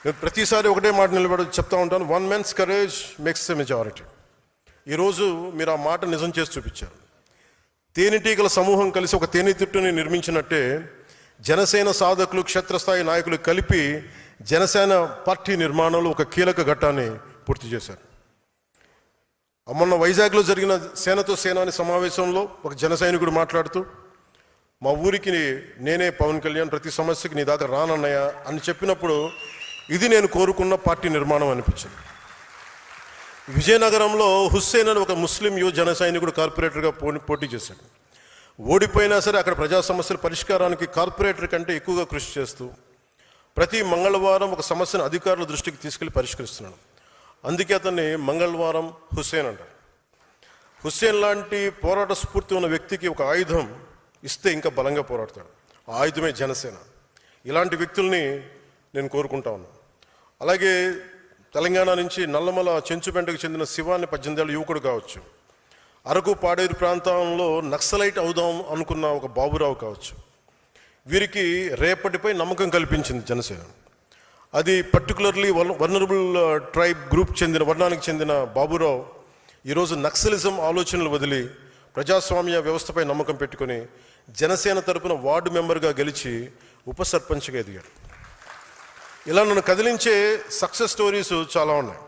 నేను ప్రతిసారి ఒకటే మాట నిలబడి చెప్తా ఉంటాను, 1 man's courage makes a majority. ఈరోజు మీరు ఆ మాట నిజం చేసి చూపించారు. తేనెటీగల సమూహం కలిసి ఒక తేనెతిట్టుని నిర్మించినట్టే జనసేన సాధకులు, క్షేత్రస్థాయి నాయకులు కలిపి జనసేన పార్టీ నిర్మాణంలో ఒక కీలక ఘట్టాన్ని పూర్తి చేశారు. మొన్న వైజాగ్లో జరిగిన సేనతో సేనాని సమావేశంలో ఒక జన సైనికుడు మాట్లాడుతూ, మా ఊరికి నేనే పవన్ కళ్యాణ్, ప్రతి సమస్యకి నీ దాకా రానన్నయ్య అని చెప్పినప్పుడు ఇది నేను కోరుకున్న పార్టీ నిర్మాణం అనిపించింది. విజయనగరంలో హుస్సేన్ అని ఒక ముస్లిం యువ జన సైనికుడు కార్పొరేటర్గా పోటీ చేశాడు. ఓడిపోయినా సరే అక్కడ ప్రజా సమస్యల పరిష్కారానికి కార్పొరేటర్ కంటే ఎక్కువగా కృషి చేస్తూ ప్రతి మంగళవారం ఒక సమస్యను అధికారుల దృష్టికి తీసుకెళ్లి పరిష్కరిస్తున్నాడు. అందుకే అతన్ని మంగళవారం హుస్సేన్ అంటారు. హుస్సేన్ లాంటి పోరాట స్ఫూర్తి ఉన్న వ్యక్తికి ఒక ఆయుధం ఇస్తే ఇంకా బలంగా పోరాడతాడు. ఆ ఆయుధమే జనసేన. ఇలాంటి వ్యక్తుల్ని నేను కోరుకుంటా ఉన్నాను. అలాగే తెలంగాణ నుంచి నల్లమల చెంచుపెంటకు చెందిన శివాన్ని 18 ఏళ్ళ యువకుడు కావచ్చు, అరకు పాడేరు ప్రాంతంలో నక్సలైట్ అవుదాం అనుకున్న ఒక బాబురావు కావచ్చు, వీరికి రేపటిపై నమ్మకం కల్పించింది జనసేన. అది పర్టికులర్లీ వల్నరబుల్ ట్రైబ్ వర్ణానికి చెందిన బాబురావు ఈరోజు నక్సలిజం ఆలోచనలు వదిలి ప్రజాస్వామ్య వ్యవస్థపై నమ్మకం పెట్టుకొని జనసేన తరపున వార్డు మెంబర్గా గెలిచి ఉప సర్పంచ్గా ఎదిగాడు. ఇలా నన్ను కదిలించే సక్సెస్ స్టోరీస్ చాలా ఉన్నాయి.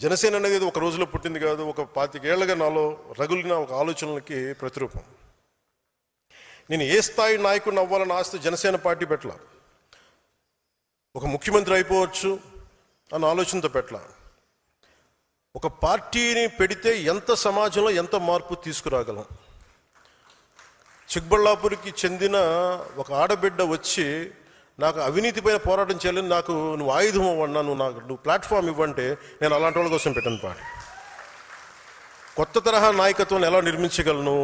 జనసేన అనేది ఒక రోజులో పుట్టింది కాదు, ఒక 25 ఏళ్లుగా నాలో రగులిన ఒక ఆలోచనలకి ప్రతిరూపం. నేను ఏ స్థాయి నాయకుడిని అవ్వాలని ఆస్తి జనసేన పార్టీ పెట్టలా, ఒక ముఖ్యమంత్రి అయిపోవచ్చు అన్న ఆలోచనతో పెట్టలా. ఒక పార్టీని పెడితే ఎంత సమాజంలో ఎంత మార్పు తీసుకురాగలం. చిక్బళ్ళాపూర్కి చెందిన ఒక ఆడబిడ్డ వచ్చి నాకు అవినీతి పైన పోరాటం చేయాలని, నాకు నువ్వు ఆయుధం ఇవ్వన్నా, నువ్వు ప్లాట్ఫామ్ ఇవ్వంటే నేను అలాంటి వాళ్ళ కోసం పెట్టాను పార్టీ. కొత్త తరహా నాయకత్వాన్ని ఎలా నిర్మించగలను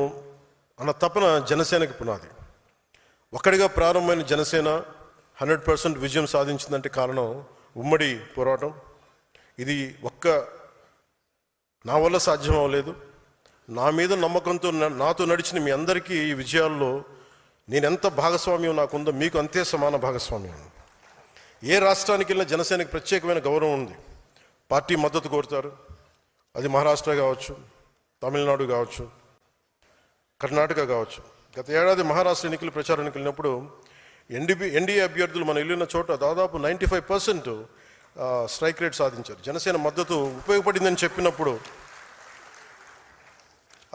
అన్న తపన జనసేనకి పునాది. ఒక్కడిగా ప్రారంభమైన జనసేన 100% విజయం సాధించిందంటే కారణం ఉమ్మడి పోరాటం. ఇది నా వల్ల సాధ్యం అవ్వలేదు. నా మీద నమ్మకంతో నాతో నడిచిన మీ అందరికీ ఈ విజయాల్లో నేను ఎంత భాగస్వామ్యం నాకుందో మీకు అంతే సమాన భాగస్వామ్యం. ఏ రాష్ట్రానికి వెళ్ళినా జనసేనకి ప్రత్యేకమైన గౌరవం ఉంది. పార్టీ మద్దతు కోరుతారు. అది మహారాష్ట్ర కావచ్చు, తమిళనాడు కావచ్చు, కర్ణాటక కావచ్చు. గత ఏడాది మహారాష్ట్ర ఎన్నికలు ప్రచారానికి వెళ్ళినప్పుడు ఎన్డీఏ అభ్యర్థులు మనం వెళ్ళిన చోట దాదాపు 95% స్ట్రైక్ రేట్ సాధించారు. జనసేన మద్దతు ఉపయోగపడిందని చెప్పినప్పుడు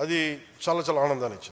అది చాలా చాలా ఆనందాన్ని ఇచ్చింది.